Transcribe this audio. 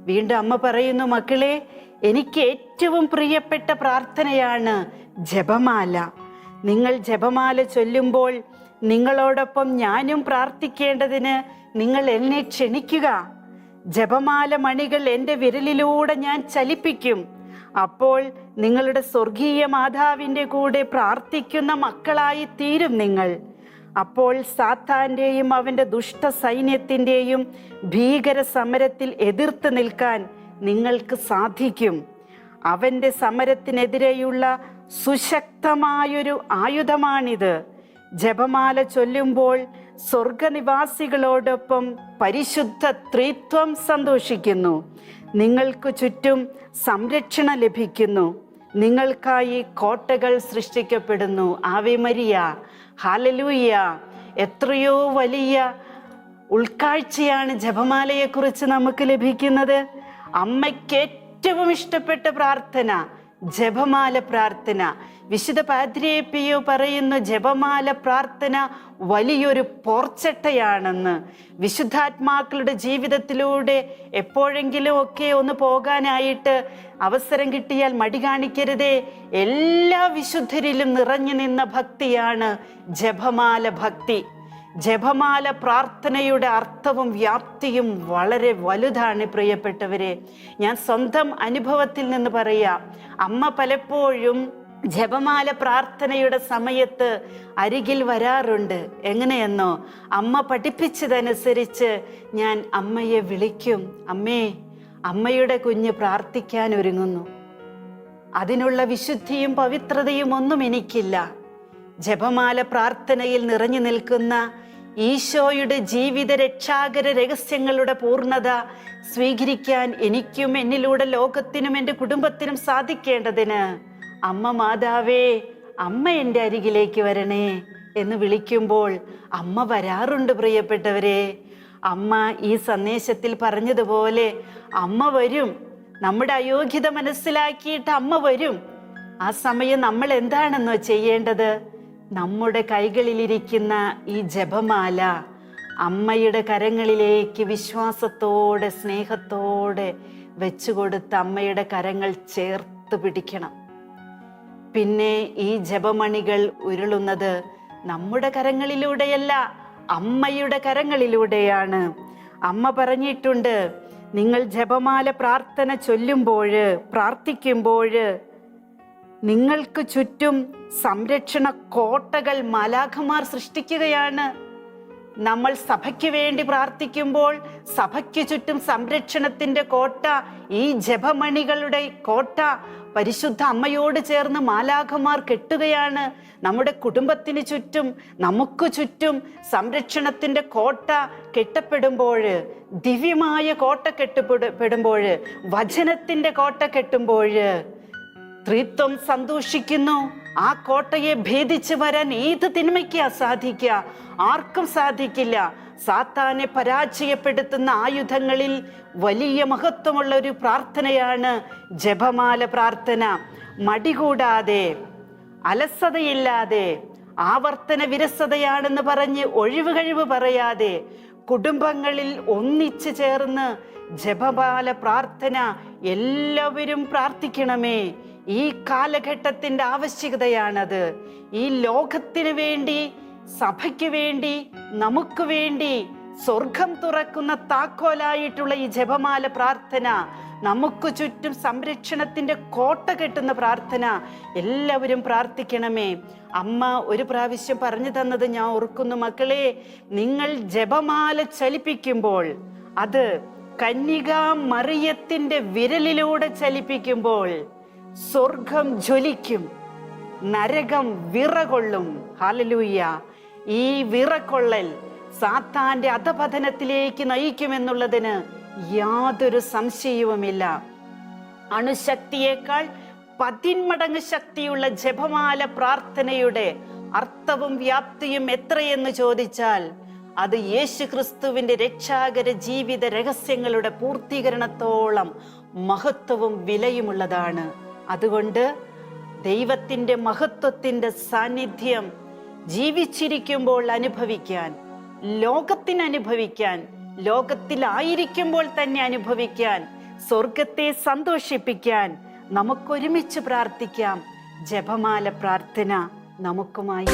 വീണ്ടും അമ്മ പറയുന്നു, മക്കളെ, എനിക്ക് ഏറ്റവും പ്രിയപ്പെട്ട പ്രാർത്ഥനയാണ് ജപമാല. നിങ്ങൾ ജപമാല ചൊല്ലുമ്പോൾ നിങ്ങളോടൊപ്പം ഞാനും പ്രാർത്ഥിക്കേണ്ടതിന് നിങ്ങൾ എന്നെ ക്ഷണിക്കുക. ജപമാല മണികൾ എൻ്റെ വിരലിലൂടെ ഞാൻ ചലിപ്പിക്കും. അപ്പോൾ നിങ്ങളുടെ സ്വർഗീയ മാതാവിൻ്റെ കൂടെ പ്രാർത്ഥിക്കുന്ന മക്കളായി തീരും നിങ്ങൾ. അപ്പോൾ സാത്താന്റെയും അവൻ്റെ ദുഷ്ട സൈന്യത്തിൻ്റെയും ഭീകര സമരത്തിൽ എതിർത്ത് നിൽക്കാൻ നിങ്ങൾക്ക് സാധിക്കും. അവൻ്റെ സമരത്തിനെതിരെയുള്ള സുശക്തമായൊരു ആയുധമാണിത്. ജപമാല ചൊല്ലുമ്പോൾ സ്വർഗനിവാസികളോടൊപ്പം പരിശുദ്ധ ത്രിത്വം സന്തോഷിക്കുന്നു. നിങ്ങൾക്ക് ചുറ്റും സംരക്ഷണം ലഭിക്കുന്നു. നിങ്ങൾക്കായി കോട്ടകൾ സൃഷ്ടിക്കപ്പെടുന്നു. Ave Maria, hallelujah. എത്രയോ വലിയ ഉൾക്കാഴ്ചയാണ് ജപമാലയെക്കുറിച്ച് നമുക്ക് ലഭിക്കുന്നത്. അമ്മയ്ക്ക് ഏറ്റവും ഇഷ്ടപ്പെട്ട പ്രാർത്ഥന ജപമാല പ്രാർത്ഥന. വിശുദ്ധ പാദ്രി പിയോ പറയുന്നു, ജപമാല പ്രാർത്ഥന വലിയൊരു പോർച്ചട്ടയാണെന്ന്. വിശുദ്ധാത്മാക്കളുടെ ജീവിതത്തിലൂടെ എപ്പോഴെങ്കിലും ഒക്കെ ഒന്ന് പോകാനായിട്ട് അവസരം കിട്ടിയാൽ മടി കാണിക്കരുതേ. എല്ലാ വിശുദ്ധരിലും നിറഞ്ഞു നിന്ന ഭക്തിയാണ് ജപമാല ഭക്തി. ജപമാല പ്രാർത്ഥനയുടെ അർത്ഥവും വ്യാപ്തിയും വളരെ വലുതാണ് പ്രിയപ്പെട്ടവരെ. ഞാൻ സ്വന്തം അനുഭവത്തിൽ നിന്ന് പറയാം. അമ്മ പലപ്പോഴും ജപമാല പ്രാർത്ഥനയുടെ സമയത്ത് അരികിൽ വരാറുണ്ട്. എങ്ങനെയെന്നോ, അമ്മ പഠിപ്പിച്ചതനുസരിച്ച് ഞാൻ അമ്മയെ വിളിക്കും. അമ്മേ, അമ്മയുടെ കുഞ്ഞ് പ്രാർത്ഥിക്കാൻ ഒരുങ്ങുന്നു. അതിനുള്ള വിശുദ്ധിയും പവിത്രതയും ഒന്നും എനിക്കില്ല. ജപമാല പ്രാർത്ഥനയിൽ നിറഞ്ഞു നിൽക്കുന്ന ഈശോയുടെ ജീവിത രക്ഷാകര രഹസ്യങ്ങളുടെ പൂർണ്ണത സ്വീകരിക്കാൻ എനിക്കും എന്നിലൂടെ ലോകത്തിനും എൻ്റെ കുടുംബത്തിനും സാധിക്കേണ്ടതിന് അമ്മ മാതാവേ, അമ്മ എൻ്റെ അരികിലേക്ക് വരണേ എന്ന് വിളിക്കുമ്പോൾ അമ്മ വരാറുണ്ട് പ്രിയപ്പെട്ടവരെ. അമ്മ ഈ സന്ദേശത്തിൽ പറഞ്ഞതുപോലെ അമ്മ വരും. നമ്മുടെ അയോഗ്യത മനസ്സിലാക്കിയിട്ട് അമ്മ വരും. ആ സമയം നമ്മൾ എന്താണെന്നോ ചെയ്യേണ്ടത്? നമ്മുടെ കൈകളിലിരിക്കുന്ന ഈ ജപമാല അമ്മയുടെ കരങ്ങളിലേക്ക് വിശ്വാസത്തോടെ സ്നേഹത്തോടെ വെച്ചുകൊടുത്ത് അമ്മയുടെ കരങ്ങൾ ചേർത്ത് പിടിക്കണം. പിന്നെ ഈ ജപമണികൾ ഉരുളുന്നത് നമ്മുടെ കരങ്ങളിലൂടെയല്ല, അമ്മയുടെ കരങ്ങളിലൂടെയാണ്. അമ്മ പറഞ്ഞിട്ടുണ്ട്, നിങ്ങൾ ജപമാല പ്രാർത്ഥന ചൊല്ലുമ്പോൾ, പ്രാർത്ഥിക്കുമ്പോൾ നിങ്ങൾക്ക് ചുറ്റും സംരക്ഷണ കോട്ടകൾ മാലാഖമാർ സൃഷ്ടിക്കുകയാണ്. നമ്മൾ സഭയ്ക്ക് വേണ്ടി പ്രാർത്ഥിക്കുമ്പോൾ സഭയ്ക്ക് ചുറ്റും സംരക്ഷണത്തിന്റെ കോട്ട, ഈ ജപമണികളുടെ കോട്ട പരിശുദ്ധ അമ്മയോട് ചേർന്ന് മാലാഖമാർ കെട്ടുകയാണ്. നമ്മുടെ കുടുംബത്തിന് ചുറ്റും, നമുക്ക് ചുറ്റും സംരക്ഷണത്തിന്റെ കോട്ട കെട്ടപ്പെടുമ്പോൾ, ദിവ്യമായ കോട്ട കെട്ടപ്പെടുമ്പോൾ, വചനത്തിന്റെ കോട്ട കെട്ടുമ്പോൾ ത്രിത്വം സന്തോഷിക്കുന്നു. ആ കോട്ടയെ ഭേദിച്ചു വരാൻ ഏത് തിന്മയ്ക്കാ സാധിക്കുക? ആർക്കും സാധിക്കില്ല. സാത്താനെ പരാജയപ്പെടുത്തുന്ന ആയുധങ്ങളിൽ വലിയ മഹത്വമുള്ള ഒരു പ്രാർത്ഥനയാണ് ജപമാല പ്രാർത്ഥന. മടികൂടാതെ, അലസതയില്ലാതെ, ആവർത്തന വിരസതയാണെന്ന് പറഞ്ഞ് ഒഴിവുകഴിവ് പറയാതെ കുടുംബങ്ങളിൽ ഒന്നിച്ചു ചേർന്ന് ജപമാല പ്രാർത്ഥന എല്ലാവരും പ്രാർത്ഥിക്കണമേ. ഈ കാലഘട്ടത്തിന്റെ ആവശ്യകതയാണത്. ഈ ലോകത്തിന് വേണ്ടി, സഭയ്ക്ക് വേണ്ടി, നമുക്ക് വേണ്ടി സ്വർഗം തുറക്കുന്ന താക്കോലായിട്ടുള്ള ഈ ജപമാല പ്രാർത്ഥന, നമുക്ക് ചുറ്റും സംരക്ഷണത്തിന്റെ കോട്ട കെട്ടുന്ന പ്രാർത്ഥന, എല്ലാവരും പ്രാർത്ഥിക്കണമേ. അമ്മ ഒരു പ്രാവശ്യം പറഞ്ഞു തന്നത് ഞാൻ ഓർക്കുന്നു. മക്കളെ, നിങ്ങൾ ജപമാല ചലിപ്പിക്കുമ്പോൾ, അത് കന്യകാ മറിയത്തിന്റെ വിരലിലൂടെ ചലിപ്പിക്കുമ്പോൾ സ്വർഗം ജ്വലിക്കും, നരകം വിറകൊള്ളും. ഹല്ലേലൂയ. ഈ വിറകൊള്ളൽ സാത്താന്റെ അധപതനത്തിലേക്ക് നയിക്കുമെന്നുള്ളതിന് യാതൊരു സംശയവുമില്ല. അണുശക്തിയേക്കാൾ 10 മടങ്ങ് ശക്തിയുള്ള ജപമാല പ്രാർത്ഥനയുടെ അർത്ഥവും വ്യാപ്തിയും എത്രയെന്ന് ചോദിച്ചാൽ അത് യേശു ക്രിസ്തുവിന്റെ രക്ഷാകര ജീവിത രഹസ്യങ്ങളുടെ പൂർത്തീകരണത്തോളം മഹത്വവും വിലയുമുള്ളതാണ്. അതുകൊണ്ട് ദൈവത്തിന്റെ മഹത്വത്തിന്റെ സാന്നിധ്യം ജീവിച്ചിരിക്കുമ്പോൾ അനുഭവിക്കാൻ, ലോകത്തിന് അനുഭവിക്കാൻ, ലോകത്തിലായിരിക്കുമ്പോൾ തന്നെ അനുഭവിക്കാൻ സ്വർഗത്തെ സന്തോഷിപ്പിക്കാൻ നമുക്കൊരുമിച്ച് പ്രാർത്ഥിക്കാം. ജപമാല പ്രാർത്ഥന നമുക്കുമായി.